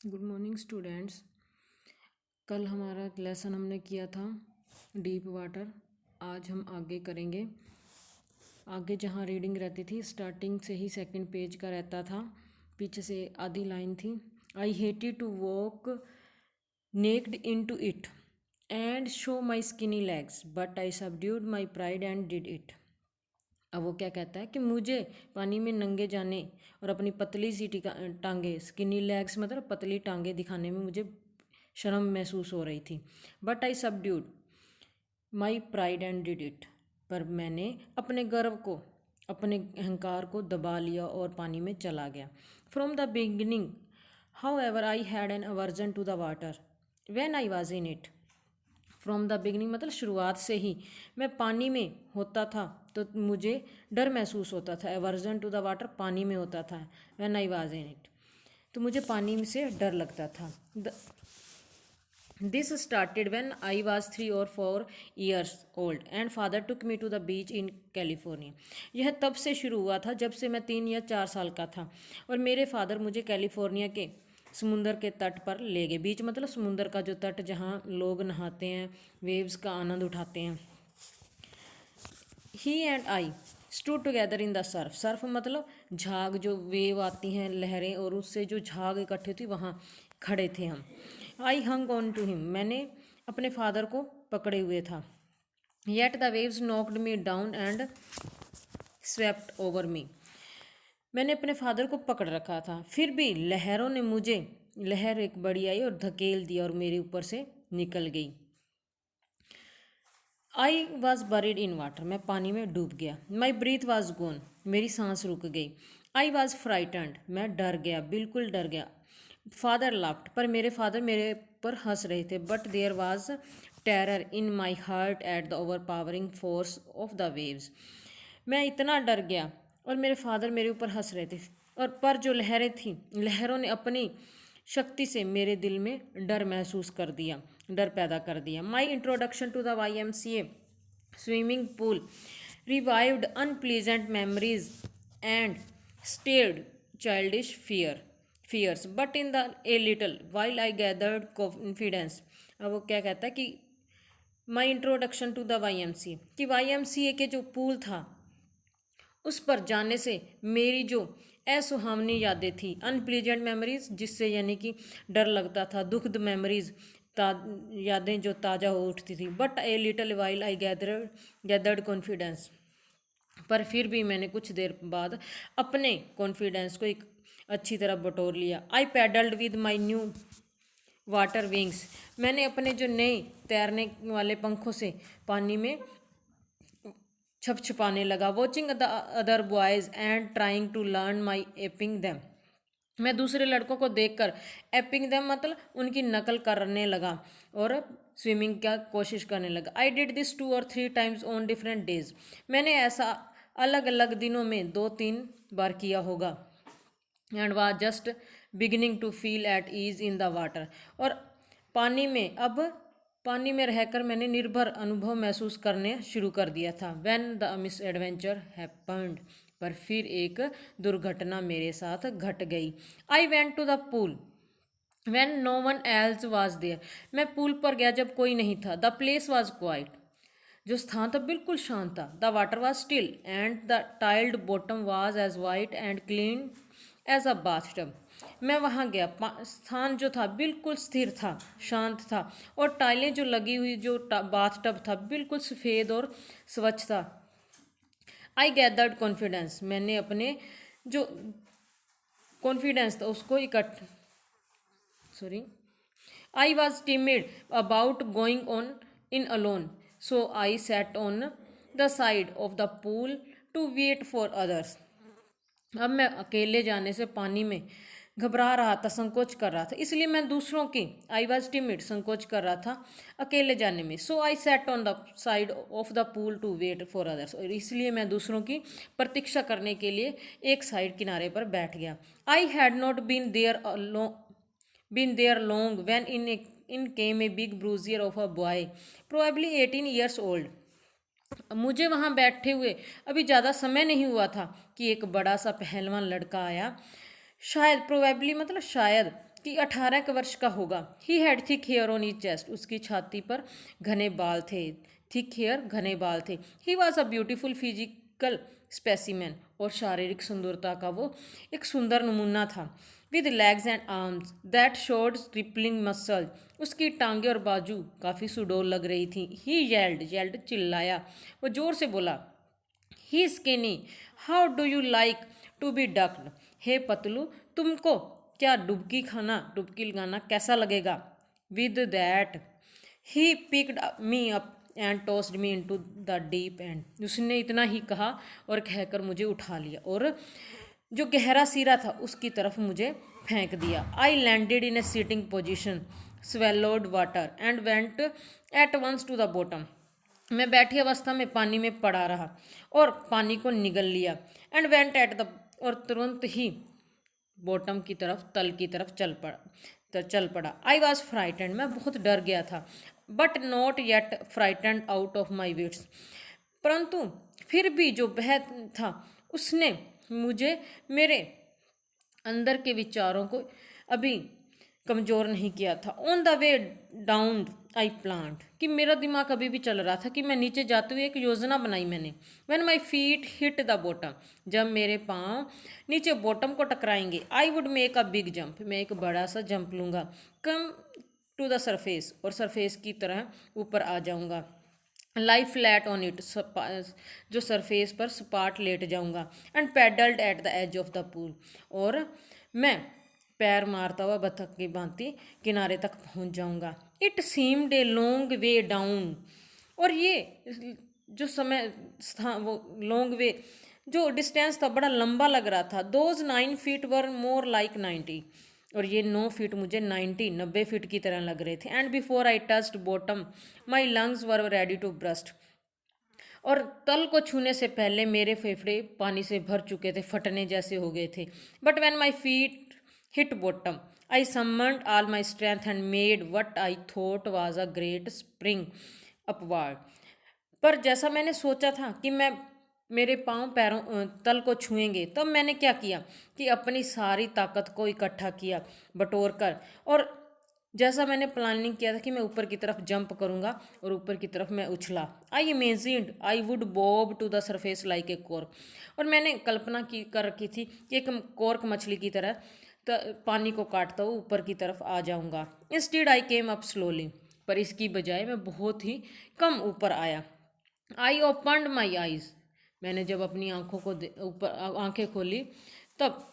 Good morning students. कल हमारा lesson हमने किया था डीप वाटर। आज हम आगे करेंगे। आगे जहाँ रीडिंग रहती थी स्टार्टिंग से ही सेकंड पेज का रहता था, पीछे से आधी लाइन थी। I hated to walk naked into it and show my skinny legs but I subdued my pride and did it. अब वो क्या कहता है कि मुझे पानी में नंगे जाने और अपनी पतली सी टांगे, स्किनी लेग्स मतलब पतली टांगे दिखाने में मुझे शर्म महसूस हो रही थी। But I subdued my pride and did it, पर मैंने अपने गर्व को, अपने अहंकार को दबा लिया और पानी में चला गया। From the beginning however I had an aversion to the water when I was in it. From the beginning मतलब शुरुआत से ही मैं पानी में होता था तो मुझे डर महसूस होता था। एवर्जन टू द वाटर पानी में होता था, when I was in it तो मुझे पानी से डर लगता था। This started when I was 3 or 4 years old and father took me to the beach in California. यह तब से शुरू हुआ था जब से मैं 3 या 4 साल का था और मेरे फादर मुझे कैलिफोर्निया के समुंदर के तट पर ले गए। बीच मतलब समुंदर का जो तट जहाँ लोग नहाते हैं, वेव्स का आनंद उठाते हैं। He and I stood together in the surf. Surf मतलब झाग, जो वेव आती हैं लहरें और उससे जो झाग इकट्ठे होती वहाँ खड़े थे हम। आई हंग ऑन टू हिम, मैंने अपने फादर को पकड़े हुए था। Yet the waves knocked me down and swept over me, मैंने अपने फादर को पकड़ रखा था फिर भी लहरों ने मुझे, लहर एक बड़ी आई और धकेल दिया और मेरे ऊपर से निकल गई। I was buried in water, मैं पानी में डूब गया। माई ब्रीथ वॉज गोन, मेरी सांस रुक गई। आई वॉज फ्राइटेंड, मैं डर गया, बिल्कुल डर गया। फादर लाफ्ट, पर मेरे फादर मेरे पर हंस रहे थे। But there was terror in my heart at the overpowering force of the waves, मैं इतना डर गया और मेरे फादर मेरे ऊपर हंस रहे थे। और पर जो लहरें थीं, लहरों ने अपनी शक्ति से मेरे दिल में डर महसूस कर दिया, डर पैदा कर दिया। My introduction to the YMCA swimming pool revived unpleasant memories and stirred childish fears but in the a little while I gathered confidence. अब वो क्या कहता है कि my introduction to the YMCA, कि YMCA के जो पूल था उस पर जाने से मेरी जो असुहावनी यादें थी, अनप्लीजेंट मेमोरीज जिससे यानी कि डर लगता था, दुखद मेमोरीज यादें जो ताज़ा हो उठती थी। But a little while I gathered confidence, पर फिर भी मैंने कुछ देर बाद अपने कॉन्फिडेंस को एक अच्छी तरह बटोर लिया। I paddled with my new water wings, मैंने अपने जो नए तैरने वाले पंखों से पानी में छप छपाने लगा। Watching the other boys and trying to learn my aping them, मैं दूसरे लड़कों को देखकर एपिंग दैम मतलब उनकी नकल करने लगा और स्विमिंग का कोशिश करने लगा। I did this 2 or 3 times on different days, मैंने ऐसा अलग अलग दिनों में 2-3 बार किया होगा। And was just beginning to feel at ease in the water, और पानी में अब पानी में रहकर मैंने निर्भर अनुभव महसूस करने शुरू कर दिया था। When the misadventure happened, पर फिर एक दुर्घटना मेरे साथ घट गई। I went to the pool when no one else was there, मैं पूल पर गया जब कोई नहीं था। द प्लेस वाज क्वाइट, जो स्थान था बिल्कुल शांत था। The water was still and the tiled bottom was as white and clean as a bathtub, मैं वहाँ गया, स्थान जो था बिल्कुल स्थिर था, शांत था, और टाइलें जो लगी हुई जो बाथटब था बिल्कुल सफ़ेद और स्वच्छ था। आई गैदर्ड कॉन्फिडेंस, मैंने अपने जो कॉन्फिडेंस था उसको इकट्ठ sorry I was timid about going on in alone, so I sat on the side of the pool to wait for others. अब मैं अकेले जाने से पानी में घबरा रहा था, संकोच कर रहा था, इसलिए मैं दूसरों की, आई वॉज टिमिड, संकोच कर रहा था अकेले जाने में। So I sat on the side of the pool to wait for others, और इसलिए मैं दूसरों की प्रतीक्षा करने के लिए एक साइड किनारे पर बैठ गया। I had not been there long when in came a big bruiser of a boy probably 18 years old, मुझे वहाँ बैठे हुए अभी ज़्यादा समय नहीं हुआ था कि एक बड़ा सा पहलवान लड़का आया। शायद प्रोबेबली मतलब शायद कि 18 वर्ष का होगा। He had thick hair on he chest, उसकी छाती पर घने बाल थे, थिक हेयर घने बाल थे। He was a beautiful physical specimen, और शारीरिक सुंदरता का वो एक सुंदर नमूना था। With legs and arms that showed rippling muscle, उसकी टांगे और बाजू काफ़ी सुडौल लग रही थी। ही येल्ड चिल्लाया, वो जोर से बोला, he skinny, how do you like to be ducked, hey पतलू, तुमको क्या डुबकी लगाना कैसा लगेगा। With that he picked me up and tossed me into the deep end, उसने इतना ही कहा और कहकर मुझे उठा लिया और जो गहरा सिरा था उसकी तरफ मुझे फेंक दिया। I landed in a sitting position, swallowed water and went at once to the bottom, मैं बैठी अवस्था में पानी में पड़ा रहा और पानी को निगल लिया। एंड वेंट एट द, और तुरंत ही बॉटम की तरफ, तल की तरफ चल पड़ा। आई वॉज फ्राइटेंड, मैं बहुत डर गया था। But not yet frightened out of my wits, परंतु फिर भी जो वह था उसने मुझे मेरे अंदर के विचारों को अभी कमज़ोर नहीं किया था। On the way down I plant, कि मेरा दिमाग अभी भी चल रहा था कि मैं नीचे जाते हुए एक योजना बनाई मैंने। When my feet hit the bottom, जब मेरे पाँव नीचे बॉटम को टकराएंगे, I would make a big jump, मैं एक बड़ा सा जंप लूँगा। कम टू द सरफेस, और सरफेस की तरह ऊपर आ जाऊँगा। लाई फ्लैट ऑन इट, जो सरफेस पर सपाट लेट जाऊंगा। And paddled at the edge of the pool, और मैं पैर मारता हुआ बतख की भांति किनारे तक पहुंच जाऊंगा। It seemed a long way down, और ये जो समय था वो लॉन्ग वे, जो डिस्टेंस था बड़ा लंबा लग रहा था। Those 9 feet were more like 90, और ये 9 फीट मुझे 90 फीट की तरह लग रहे थे। And before I touched bottom my lungs were ready to burst, और तल को छूने से पहले मेरे फेफड़े पानी से भर चुके थे, फटने जैसे हो गए थे। But when my feet hit bottom I summoned all my strength and made what I thought was a great spring upward, पर जैसा मैंने सोचा था कि मैं मेरे पांव पैरों तल को छुएंगे, तब मैंने क्या किया कि अपनी सारी ताकत को इकट्ठा किया, बटोर कर, और जैसा मैंने प्लानिंग किया था कि मैं ऊपर की तरफ जंप करूंगा और ऊपर की तरफ मैं उछला। I imagined I would bob to the surface like a cork, और मैंने कल्पना की कर रखी थी कि एक कॉर्क मछली की तरह पानी को काटता हुआ ऊपर की तरफ आ जाऊंगा। इंस्टीड आई केम अप स्लोली, पर इसकी बजाय मैं बहुत ही कम ऊपर आया। आई ओपन्ड माई आइज, मैंने जब अपनी आंखों को ऊपर आंखें खोली, तब